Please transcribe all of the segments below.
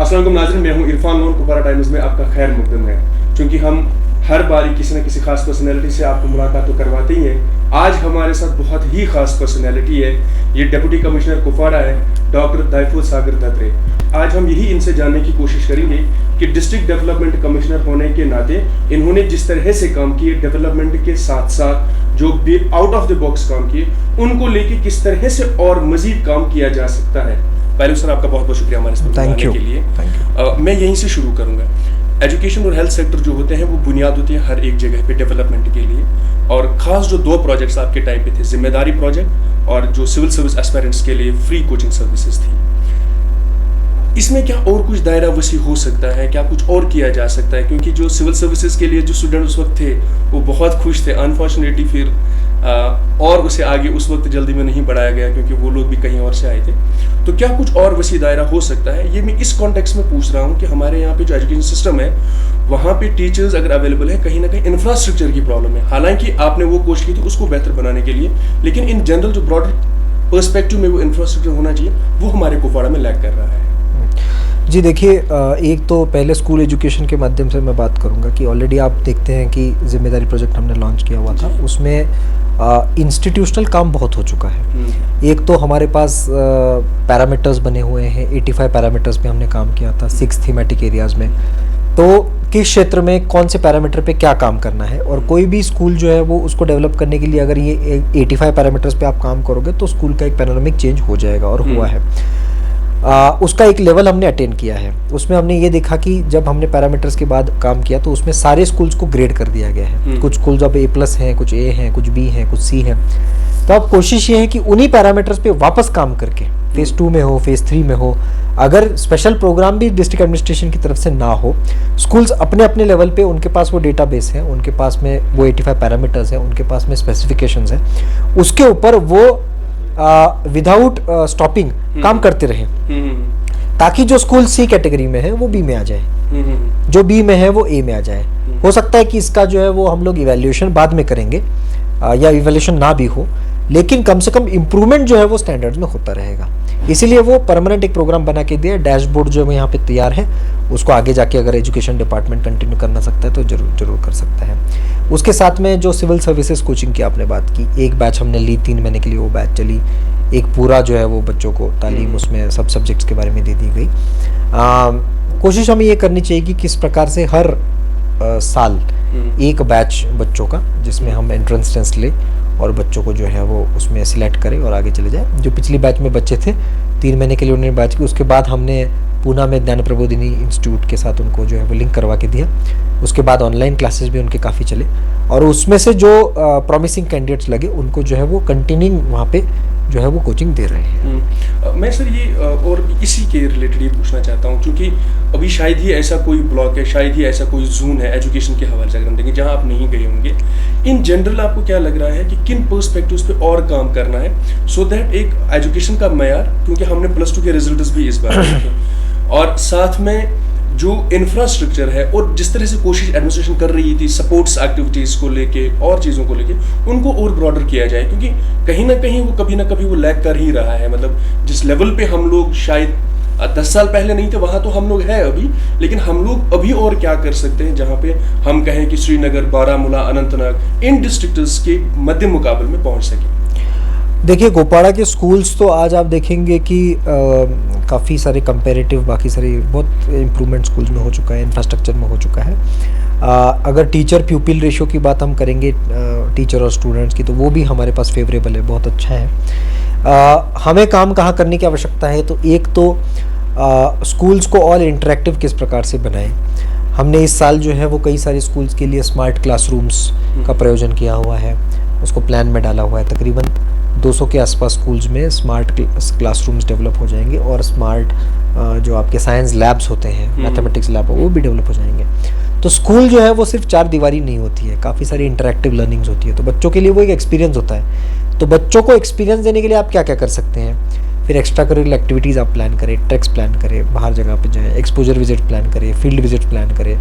अस्सलाम वालेकुम नाज़रीन, मैं हूं इरफान लोन। कुपवारा टाइम्स में आपका खैर मकदम है। चूँकि हम हर बारी किसी न किसी खास पर्सनैलिटी से आपको मुलाकात तो करवाते ही हैं। आज हमारे साथ बहुत ही खास पर्सनैलिटी है। ये डिप्टी कमिश्नर कुपवारा है, डॉक्टर दाइफुल सागर दत्रे। आज हम यही इनसे जानने की कोशिश करेंगे कि डिस्ट्रिक्ट डेवलपमेंट कमिश्नर होने के नाते इन्होंने जिस तरह से काम किए, डेवलपमेंट के साथ साथ जो भी आउट ऑफ द बॉक्स काम किए, उनको लेके किस तरह से और मजीद काम किया जा सकता है। पहले सर आपका बहुत बहुत शुक्रिया हमारे इस पर आने के लिए। मैं यहीं से शुरू करूंगा। एजुकेशन और हेल्थ सेक्टर जो होते हैं वो बुनियाद होती है हर एक जगह पे डेवलपमेंट के लिए। और खास जो 2 प्रोजेक्ट्स आपके टाइम पे थे, जिम्मेदारी प्रोजेक्ट और जो सिविल सर्विस एस्पायरेंट्स के लिए फ्री कोचिंग सर्विसेज थी, इसमें क्या और कुछ दायरा वसी हो सकता है, क्या कुछ और किया जा सकता है? क्योंकि जो सिविल सर्विसेज के लिए जो स्टूडेंट उस वक्त थे वो बहुत खुश थे। अनफॉर्चुनेटली फिर और उसे आगे उस वक्त जल्दी में नहीं बढ़ाया गया क्योंकि वो लोग भी कहीं और से आए थे। तो क्या कुछ और वसी दायरा हो सकता है? ये मैं इस कॉन्टेक्स्ट में पूछ रहा हूँ कि हमारे यहाँ पे जो एजुकेशन सिस्टम है वहाँ पे टीचर्स अगर अवेलेबल है, कहीं ना कहीं इंफ्रास्ट्रक्चर की प्रॉब्लम है। हालांकि आपने वो कोशिश की थी उसको बेहतर बनाने के लिए, लेकिन इन जनरल जो ब्रॉडर पर्सपेक्टिव में वो इंफ्रास्ट्रक्चर होना चाहिए वो हमारे कुपवाड़ा में लैक कर रहा है। जी देखिए, एक तो पहले स्कूल एजुकेशन के माध्यम से मैं बात करूंगा कि ऑलरेडी आप देखते हैं कि जिम्मेदारी प्रोजेक्ट हमने लॉन्च किया हुआ था, उसमें इंस्टीट्यूशनल काम बहुत हो चुका है। एक तो हमारे पास पैरामीटर्स बने हुए हैं, 85 पैरामीटर्स पे हमने काम किया था 6 थीमेटिक एरियाज़ में। तो किस क्षेत्र में कौन से पैरामीटर पे क्या काम करना है, और कोई भी स्कूल जो है वो उसको डेवलप करने के लिए अगर ये 85 पैरामीटर्स पे आप काम करोगे तो स्कूल का एक पैनोरामिक चेंज हो जाएगा, और हुआ है। उसका एक लेवल हमने अटेन किया है। उसमें हमने ये देखा कि जब हमने पैरामीटर्स के बाद काम किया तो उसमें सारे स्कूल्स को ग्रेड कर दिया गया है। कुछ स्कूल्स अब A+ हैं, कुछ A हैं, कुछ B हैं, कुछ C हैं। तो अब कोशिश ये है कि उन्हीं पैरामीटर्स पे वापस काम करके फेज़ 2 में हो, फेज़ 3 में हो, अगर स्पेशल प्रोग्राम भी डिस्ट्रिक्ट एडमिनिस्ट्रेशन की तरफ से ना हो, स्कूल्स अपने अपने लेवल पे, उनके पास वो डेटाबेस है, उनके पास में वो 85 पैरामीटर्स हैं, उनके पास में स्पेसिफिकेशंस हैं, उसके ऊपर वो विदाउट स्टॉपिंग काम करते रहे, ताकि जो स्कूल C कैटेगरी में है वो B में आ जाए, जो B में है वो A में आ जाए। हो सकता है कि इसका जो है वो हम लोग इवैल्यूएशन बाद में करेंगे, या इवैल्यूएशन ना भी हो, लेकिन कम से कम इम्प्रूवमेंट जो है वो स्टैंडर्ड्स में होता रहेगा। इसीलिए वो परमानेंट एक प्रोग्राम बना के दिया। डैशबोर्ड जो है यहाँ पे तैयार है, उसको आगे जाके अगर एजुकेशन डिपार्टमेंट कंटिन्यू करना सकता है तो जरूर कर सकता है। उसके साथ में जो सिविल सर्विसेज कोचिंग की आपने बात की, एक बैच हमने ली 3 महीने के लिए, वो बैच चली। एक पूरा जो है वो बच्चों को तालीम उसमें सब सब्जेक्ट्स के बारे में दे दी गई। कोशिश हमें ये करनी चाहिए कि किस प्रकार से हर साल एक बैच बच्चों का, जिसमें हम एंट्रेंस टेस्ट ले और बच्चों को जो है वो उसमें सिलेक्ट करें और आगे चले जाए। जो पिछली बैच में बच्चे थे 3 महीने के लिए उन्होंने बैच की, उसके बाद हमने पूना में ज्ञान प्रबोधिनी इंस्टीट्यूट के साथ उनको जो है वो लिंक करवा के दिया। उसके बाद ऑनलाइन क्लासेस भी उनके काफ़ी चले, और उसमें से जो प्रॉमिसिंग कैंडिडेट्स लगे उनको जो है वो कंटिन्यूइंग वहाँ पे जो है वो कोचिंग दे रहे हैं। मैं सर ये और इसी के रिलेटेड ये पूछना चाहता हूँ, क्योंकि अभी शायद ही ऐसा कोई ब्लॉक है, शायद ही ऐसा कोई जोन है एजुकेशन के हवाले से अगर हम देखें जहाँ आप नहीं गए होंगे। इन जनरल आपको क्या लग रहा है कि किन पर्सपेक्टिव्स पे और काम करना है, सो दैट एक एजुकेशन का मयार, क्योंकि हमने +2 के रिजल्ट्स भी इस बार देखे, और साथ में जो इंफ्रास्ट्रक्चर है और जिस तरह से कोशिश एडमिनिस्ट्रेशन कर रही थी सपोर्ट्स एक्टिविटीज़ को लेके और चीज़ों को लेके, उनको और ब्रॉडर किया जाए, क्योंकि कहीं ना कहीं वो कभी ना कभी वो लैग कर ही रहा है। मतलब जिस लेवल पे हम लोग शायद 10 साल पहले नहीं थे, वहाँ तो हम लोग हैं अभी, लेकिन हम लोग अभी और क्या कर सकते हैं जहाँ पे हम कहें कि श्रीनगर, बारामूला, अनंतनाग इन डिस्ट्रिक्ट्स के मध्य मुकाबले में पहुँच सकें। देखिए, कुपवाड़ा के स्कूल्स तो आज आप देखेंगे कि काफ़ी सारे कंपैरेटिव बाकी सारे बहुत इम्प्रूवमेंट स्कूल्स में हो चुका है, इंफ्रास्ट्रक्चर में हो चुका है। अगर टीचर प्यूपिल रेशियो की बात हम करेंगे टीचर और स्टूडेंट्स की, तो वो भी हमारे पास फेवरेबल है, बहुत अच्छा है। हमें काम कहाँ करने की आवश्यकता है, तो एक तो स्कूल्स को ऑल इंटरेक्टिव किस प्रकार से बनाएं। हमने इस साल जो है वो कई सारे स्कूल्स के लिए स्मार्ट क्लासरूम्स का प्रयोजन किया हुआ है, उसको प्लान में डाला हुआ है। तकरीबन 200 के आसपास स्कूल्स में स्मार्ट क्लासरूम्स डेवलप हो जाएंगे, और स्मार्ट जो आपके साइंस लैब्स होते हैं, मैथमेटिक्स लैब, वो भी डेवलप हो जाएंगे। तो स्कूल जो है वो सिर्फ 4 दीवारी नहीं होती है, काफ़ी सारी इंटरेक्टिव लर्निंग्स होती है, तो बच्चों के लिए वो एक एक्सपीरियंस होता है। तो बच्चों को एक्सपीरियंस देने के लिए आप क्या क्या कर सकते हैं? फिर एक्स्ट्रा करिकुलर एक्टिविटीज़ आप प्लान करें, ट्रैक्स प्लान करें, बाहर जगह पे जाएँ, एक्सपोजर विजिट प्लान करें, फील्ड विजिट प्लान करें,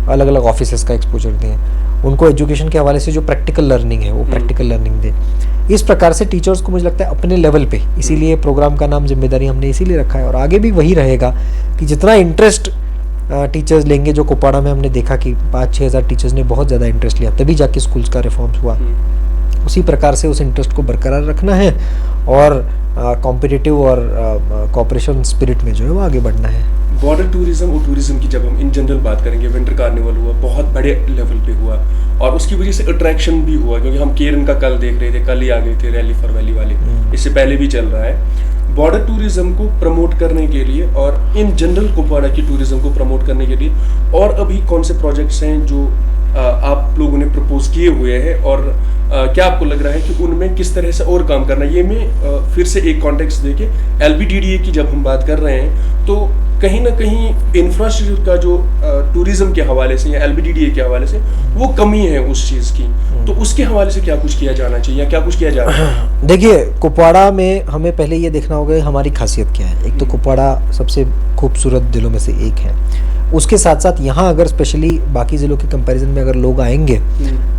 अलग अलग ऑफिसेस का एक्सपोजर दें, उनको एजुकेशन के हवाले से जो प्रैक्टिकल लर्निंग है वो प्रैक्टिकल लर्निंग दें। इस प्रकार से टीचर्स को मुझे लगता है अपने लेवल पे, इसीलिए प्रोग्राम का नाम जिम्मेदारी हमने इसीलिए रखा है और आगे भी वही रहेगा कि जितना इंटरेस्ट टीचर्स लेंगे, जो कुपवाड़ा में हमने देखा कि 5-6 हज़ार टीचर्स ने बहुत ज़्यादा इंटरेस्ट लिया, तभी जाके स्कूल्स का रिफॉर्म्स हुआ, उसी प्रकार से उस इंटरेस्ट को बरकरार रखना है और कॉम्पिटिटिव और कोऑपरेशन स्पिरिट में जो है वो आगे बढ़ना है। बॉर्डर टूरिज्म और टूरिज्म की जब हम इन जनरल बात करेंगे, विंटर कार्निवल हुआ, बहुत बड़े लेवल पे हुआ और उसकी वजह से अट्रैक्शन भी हुआ, क्योंकि हम केरन का कल देख रहे थे, कल ही आ गए थे रैली फॉर वैली वाले, इससे पहले भी चल रहा है। बॉर्डर टूरिज्म को प्रमोट करने के लिए और इन जनरल कुपवाड़ा की टूरिज्म को प्रमोट करने के लिए और अभी कौन से प्रोजेक्ट्स हैं जो आप लोगों ने प्रपोज किए हुए हैं और क्या आपको लग रहा है कि उनमें किस तरह से और काम करना है? ये मैं फिर से एक कॉन्टेक्स्ट देके LBDDA की जब हम बात कर रहे हैं तो कहीं ना कहीं इंफ्रास्ट्रक्चर का जो टूरिज्म के हवाले से या LBDDA के हवाले से वो कमी है उस चीज़ की, तो उसके हवाले से क्या कुछ किया जाना चाहिए या क्या कुछ किया जा रहा है? देखिए, कुपवाड़ा में हमें पहले ये देखना होगा हमारी खासियत क्या है। एक तो कुपवाड़ा सबसे खूबसूरत जिलों में से एक है, उसके साथ साथ यहाँ अगर स्पेशली बाकी ज़िलों के कंपैरिजन में अगर लोग आएंगे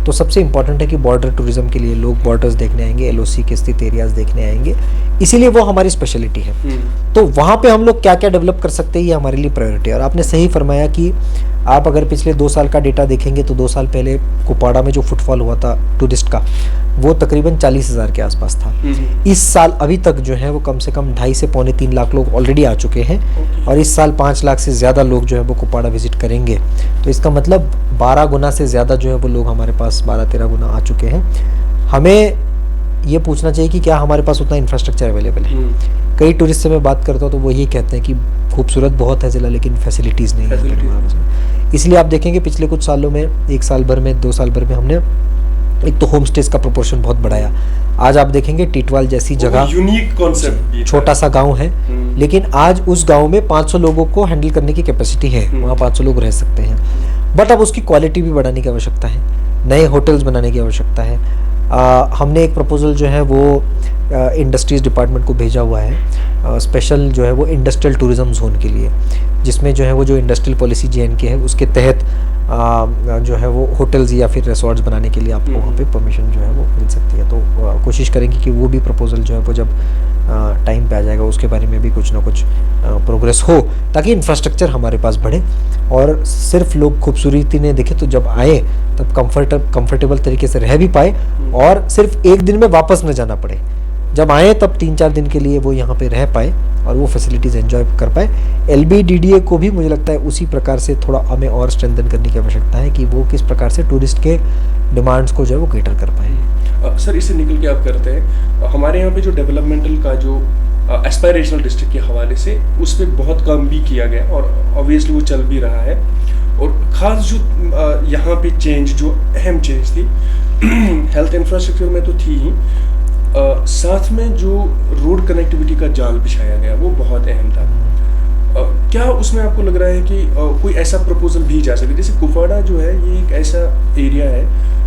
तो सबसे इम्पॉर्टेंट है कि बॉर्डर टूरिज्म के लिए लोग बॉर्डर्स देखने आएंगे, LOC के स्थित एरियाज देखने आएंगे, इसीलिए वो हमारी स्पेशलिटी है। तो वहाँ पे हम लोग क्या क्या डेवलप कर सकते हैं, ये हमारे लिए प्रायोरिटी है। और आपने सही फरमाया कि आप अगर पिछले 2 साल का डेटा देखेंगे तो 2 साल पहले कुपवाड़ा में जो फुटफॉल हुआ था टूरिस्ट का वो तकरीबन 40,000 के आसपास था। इस साल अभी तक जो है वो कम से कम 2.5 से पौने 3 लाख लोग ऑलरेडी आ चुके हैं और इस साल 5 लाख से ज़्यादा लोग जो है वो कुपवाड़ा विजिट करेंगे। तो इसका मतलब 12 गुना से ज़्यादा जो है वो लोग हमारे पास 12-13 गुना आ चुके हैं। हमें ये पूछना चाहिए कि क्या हमारे पास उतना इंफ्रास्ट्रक्चर अवेलेबल है। कई टूरिस्ट से मैं बात करता हूँ तो वो यही कहते हैं कि खूबसूरत बहुत है ज़िला लेकिन फैसिलिटीज़ नहीं है। इसलिए आप देखेंगे पिछले कुछ सालों में, 1 साल भर में, 2 साल भर में हमने एक तो होम स्टेज का प्रोपोर्शन बहुत बढ़ाया। आज आप देखेंगे टीटवाल जैसी जगह, यूनिक कॉन्सेप्ट, छोटा सा गांव है लेकिन आज उस गांव में 500 लोगों को हैंडल करने की कैपेसिटी है, वहाँ 500 लोग रह सकते हैं। बट अब उसकी क्वालिटी भी बढ़ाने की आवश्यकता है, नए होटल्स बनाने की आवश्यकता है। हमने एक प्रपोजल जो है वो इंडस्ट्रीज़ डिपार्टमेंट को भेजा हुआ है, स्पेशल जो है वो इंडस्ट्रियल टूरिज्म जोन के लिए, जिसमें जो है वो जो इंडस्ट्रियल पॉलिसी JNK है उसके तहत जो है वो होटल्स या फिर रिसोर्ट्स बनाने के लिए आपको वहाँ पे परमिशन जो है वो मिल सकती है। तो कोशिश करेंगे कि वो भी प्रपोजल जो है वो जब टाइम पे आ जाएगा उसके बारे में भी कुछ ना कुछ प्रोग्रेस हो, ताकि इंफ्रास्ट्रक्चर हमारे पास बढ़े और सिर्फ लोग खूबसूरती ने देखे तो जब आए तब कंफर्टेबल तरीके से रह भी पाए और सिर्फ एक दिन में वापस न जाना पड़े। जब आए तब 3-4 दिन के लिए वो यहाँ पे रह पाए और वो फैसिलिटीज़ एंजॉय कर पाए। LBDDA को भी मुझे लगता है उसी प्रकार से थोड़ा हमें और स्ट्रेंथन करने की आवश्यकता है कि वो किस प्रकार से टूरिस्ट के डिमांड्स को जो है वो कैटर कर पाए। सर, इससे निकल के आप करते हैं, हमारे यहाँ पे जो डेवलपमेंटल का जो एस्पायरेशनल डिस्ट्रिक्ट के हवाले से उस पर बहुत काम भी किया गया और ऑब्वियसली वो चल भी रहा है। और ख़ास जो यहाँ पे चेंज, जो अहम चेंज थी हेल्थ इंफ्रास्ट्रक्चर में तो थी ही, साथ में जो रोड कनेक्टिविटी का जाल बिछाया गया वो बहुत अहम था। क्या उसमें आपको लग रहा है कि कोई ऐसा प्रपोजल भी जा सके? जैसे कुपवाड़ा जो है ये एक ऐसा एरिया है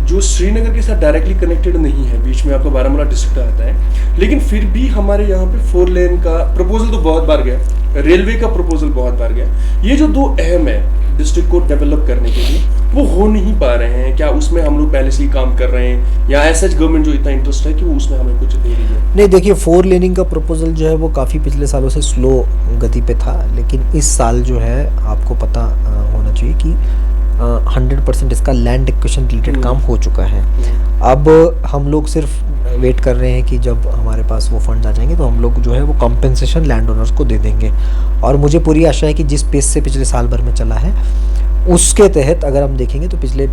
जो श्रीनगर के साथ डायरेक्टली कनेक्टेड नहीं है, बीच में आपका बारामूला डिस्ट्रिक्ट आता है, लेकिन फिर भी हमारे यहाँ पे 4 लेन का प्रपोजल तो बहुत बार गया, रेलवे का प्रपोजल बहुत बार गया। ये जो 2 अहम है डिस्ट्रिक्ट को डेवलप करने के लिए वो हो नहीं पा रहे हैं, क्या उसमें हम लोग पहले से ही काम कर रहे हैं या ऐसा गवर्नमेंट जो इतना इंटरेस्ट है कि वो उसमें हमें कुछ दे रही है? नहीं, देखिए 4 लेनिंग का प्रपोजल जो है वो काफ़ी पिछले सालों से स्लो गति पे था, लेकिन इस साल जो है आपको पता होना चाहिए कि 100% इसका लैंड एक्विजिशन रिलेटेड काम हो चुका है। अब हम लोग सिर्फ वेट कर रहे हैं कि जब हमारे पास वो फंड आ जाएंगे तो हम लोग जो है वो कॉम्पेंसेशन लैंड ओनर्स को दे देंगे। और मुझे पूरी आशा है कि जिस पेस से पिछले साल भर में चला है उसके तहत अगर हम देखेंगे तो पिछले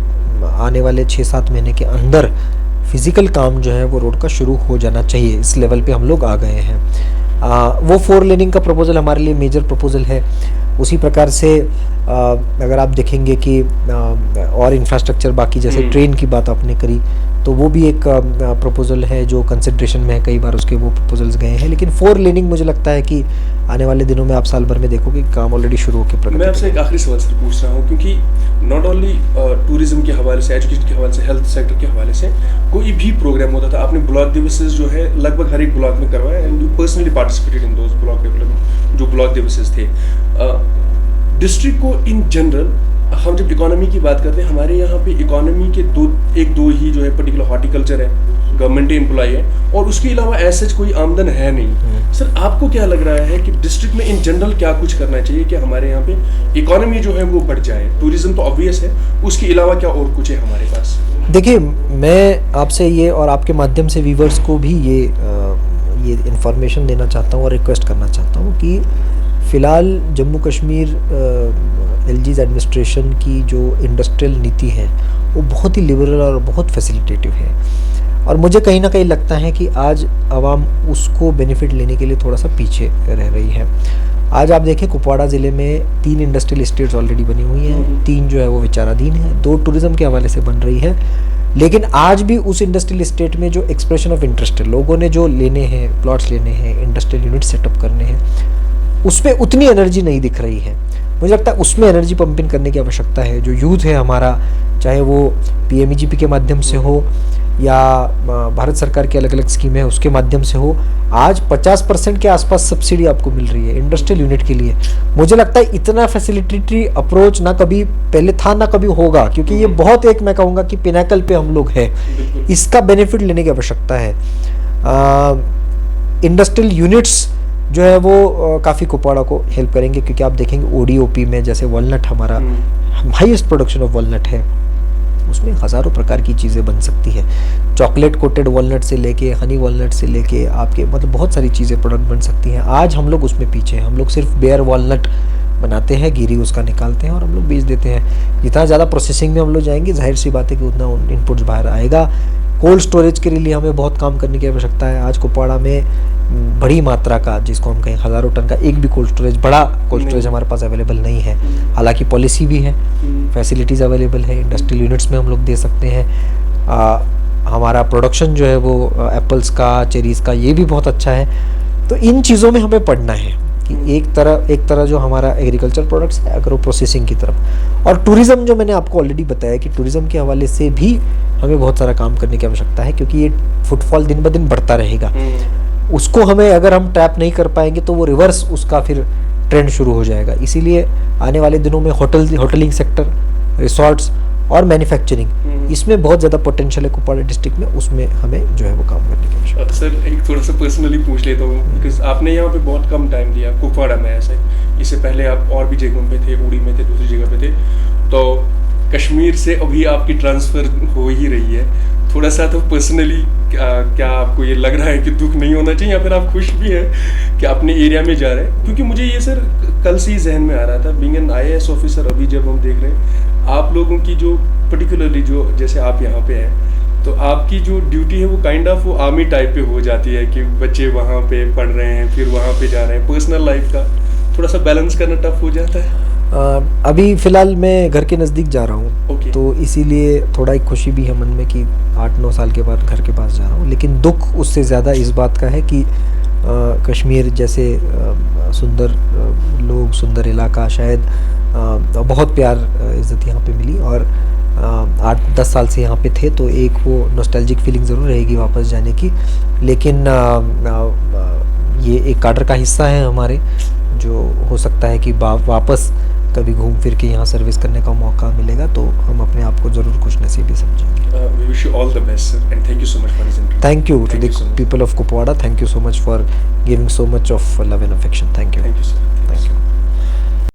आने वाले 6-7 महीने के अंदर फिजिकल काम जो है वो रोड का शुरू हो जाना चाहिए। इस लेवल पे हम लोग आ गए हैं। वो 4 लेनिंग का प्रपोजल हमारे लिए मेजर प्रपोजल है। उसी प्रकार से अगर आप देखेंगे कि और इंफ्रास्ट्रक्चर बाकी जैसे ट्रेन की बात आपने करी, तो वो भी एक प्रपोजल है जो कंसिड्रेशन में है, कई बार उसके वो प्रपोजल्स गए हैं। लेकिन 4 लेनिंग मुझे लगता है कि आने वाले दिनों में आप साल भर में देखोगे काम ऑलरेडी शुरू होकर प्रगति। मैं आपसे एक आखिरी सवाल सर पूछ रहा हूँ, क्योंकि नॉट ओनली टूरिज्म के हवाले से, एजुकेशन के हवाले से, हेल्थ सेक्टर के हवाले से कोई भी प्रोग्राम होता था, आपने ब्लॉक दिवसेस जो है लगभग हर एक ब्लॉक में करवाया, and you personally participated in those block development जो ब्लॉक दिवसेस थे। डिस्ट्रिक्ट को इन जनरल, हम जब इकोनॉमी की बात करते हैं, हमारे यहाँ पे इकोनॉमी के एक दो ही जो है पर्टिकुलर हॉर्टिकल्चर है, गवर्नमेंट एम्प्लॉय है, और उसके अलावा ऐसा कोई आमदन है नहीं। सर आपको क्या लग रहा है कि डिस्ट्रिक्ट में इन जनरल क्या कुछ करना चाहिए कि हमारे यहाँ पे इकोनॉमी जो है वो बढ़ जाए? टूरिज्म तो ऑब्वियस है, उसके अलावा क्या और कुछ है हमारे पास? देखिए, मैं आपसे ये और आपके माध्यम से व्यूवर्स को भी ये इन्फॉर्मेशन देना चाहता हूँ और रिक्वेस्ट करना चाहता हूँ कि फ़िलहाल जम्मू कश्मीर एलजीज़ एडमिनिस्ट्रेशन की जो इंडस्ट्रियल नीति है वो बहुत ही लिबरल और बहुत फैसिलिटेटिव है, और मुझे कहीं ना कहीं लगता है कि आज आवाम उसको बेनिफिट लेने के लिए थोड़ा सा पीछे रह रही है। आज आप देखें, कुपवाड़ा ज़िले में 3 इंडस्ट्रियल इस्टेट्स ऑलरेडी बनी हुई हैं, 3 जो है वो विचाराधीन है, 2 टूरिज़्म के हवाले से बन रही है। लेकिन आज भी उस इंडस्ट्रियल इस्टेट में जो एक्सप्रेशन ऑफ इंटरेस्ट है, लोगों ने जो लेने हैं, प्लॉट्स लेने हैं, इंडस्ट्रियल यूनिट सेटअप करने हैं, उसमें उतनी एनर्जी नहीं दिख रही है। मुझे लगता है उसमें एनर्जी पंपिंग करने की आवश्यकता है। जो यूथ है हमारा, चाहे वो पीएमईजीपी के माध्यम से हो या भारत सरकार की अलग अलग स्कीमें हैं उसके माध्यम से हो, आज 50% के आसपास सब्सिडी आपको मिल रही है इंडस्ट्रियल यूनिट के लिए। मुझे लगता है इतना फैसिलिटेटरी अप्रोच ना कभी पहले था ना कभी होगा, क्योंकि ये बहुत, एक मैं कहूँगा कि पिनाकल पे हम लोग हैं, इसका बेनिफिट लेने की आवश्यकता है। इंडस्ट्रियल यूनिट्स जो है वो काफ़ी कुपवाड़ा को हेल्प करेंगे, क्योंकि आप देखेंगे ओडीओपी में जैसे वॉलनट, हमारा हाईएस्ट प्रोडक्शन ऑफ वॉलनट है, उसमें हज़ारों प्रकार की चीज़ें बन सकती है। चॉकलेट कोटेड वॉलनट से लेके हनी वॉलनट से लेके आपके मतलब बहुत सारी चीज़ें प्रोडक्ट बन सकती हैं। आज हम लोग उसमें पीछे हैं, हम लोग सिर्फ बेयर वॉलनट बनाते हैं, गिरी उसका निकालते हैं और हम लोग बेच देते हैं। जितना ज़्यादा प्रोसेसिंग में हम लोग जाएंगे, जाहिर सी बात है कि उतना इनपुट्स बाहर आएगा। कोल्ड स्टोरेज के लिए हमें बहुत काम करने की आवश्यकता है। आज कुपवाड़ा में बड़ी मात्रा का, जिसको हम कहें हज़ारों टन का, एक भी कोल्ड स्टोरेज, बड़ा कोल्ड स्टोरेज हमारे पास अवेलेबल नहीं है। हालांकि पॉलिसी भी है, फैसिलिटीज़ अवेलेबल है, इंडस्ट्रियल यूनिट्स में हम लोग दे सकते हैं। हमारा प्रोडक्शन जो है वो एप्पल्स का, चेरीज़ का, ये भी बहुत अच्छा है। तो इन चीज़ों में हमें पढ़ना है कि एक तरह जो हमारा एग्रीकल्चर प्रोडक्ट्स है, अगर वो प्रोसेसिंग की तरफ, और टूरिज़्म जो मैंने आपको ऑलरेडी बताया कि टूरिज़्म के हवाले से भी हमें बहुत सारा काम करने की आवश्यकता है, क्योंकि ये फुटफॉल दिन ब दिन बढ़ता रहेगा। उसको हमें, अगर हम ट्रैप नहीं कर पाएंगे तो वो रिवर्स उसका फिर ट्रेंड शुरू हो जाएगा। इसीलिए आने वाले दिनों में होटलिंग सेक्टर, रिसोर्ट्स और मैन्युफैक्चरिंग, इसमें बहुत ज़्यादा पोटेंशियल है कुपवाड़ा डिस्ट्रिक्ट में, उसमें हमें जो है वो काम करने की आवश्यकता है। सर एक थोड़ा सा पर्सनली पूछ लेता हूँ, बिकॉज आपने यहाँ पे बहुत कम टाइम दिया कुपवाड़ा में, ऐसे इससे पहले आप और भी जगहों पे थे, उड़ी में थे, दूसरी जगह पे थे, तो कश्मीर से अभी आपकी ट्रांसफ़र हो ही रही है। थोड़ा सा तो पर्सनली क्या आपको ये लग रहा है कि दुख नहीं होना चाहिए, या फिर आप खुश भी हैं कि अपने एरिया में जा रहे हैं? क्योंकि मुझे ये सर कल से ही जहन में आ रहा था, बीइंग एन IAS ऑफिसर, अभी जब हम देख रहे हैं आप लोगों की जो पर्टिकुलरली जो जैसे आप यहाँ पे हैं, तो आपकी जो ड्यूटी है वो काइंड ऑफ वो आर्मी टाइप पे हो जाती है कि बच्चे वहाँ पे पढ़ रहे हैं, फिर वहाँ पे जा रहे हैं, पर्सनल लाइफ का थोड़ा सा बैलेंस करना टफ हो जाता है। अभी फ़िलहाल मैं घर के नज़दीक जा रहा हूँ, तो इसीलिए थोड़ा एक खुशी भी है मन में कि 8-9 साल के बाद घर के पास जा रहा हूँ। लेकिन दुख उससे ज़्यादा इस बात का है कि कश्मीर जैसे सुंदर लोग, सुंदर इलाका, शायद बहुत प्यार इज़्ज़त यहाँ पे मिली, और 8-10 साल से यहाँ पे थे, तो एक वो नॉस्टैल्जिक फीलिंग ज़रूर रहेगी वापस जाने की। लेकिन ये एक काडर का हिस्सा है हमारे, जो हो सकता है कि वापस कभी घूम फिर के यहाँ सर्विस करने का मौका मिलेगा, तो हम अपने आप को ज़रूर खुश नसीबी समझेंगे। We wish you all the best, sir, and thank you so much for this interview. Thank you to the people of Kupwada. Thank you so much for giving so much of love and affection. Thank you. Thank you, sir. Thank you.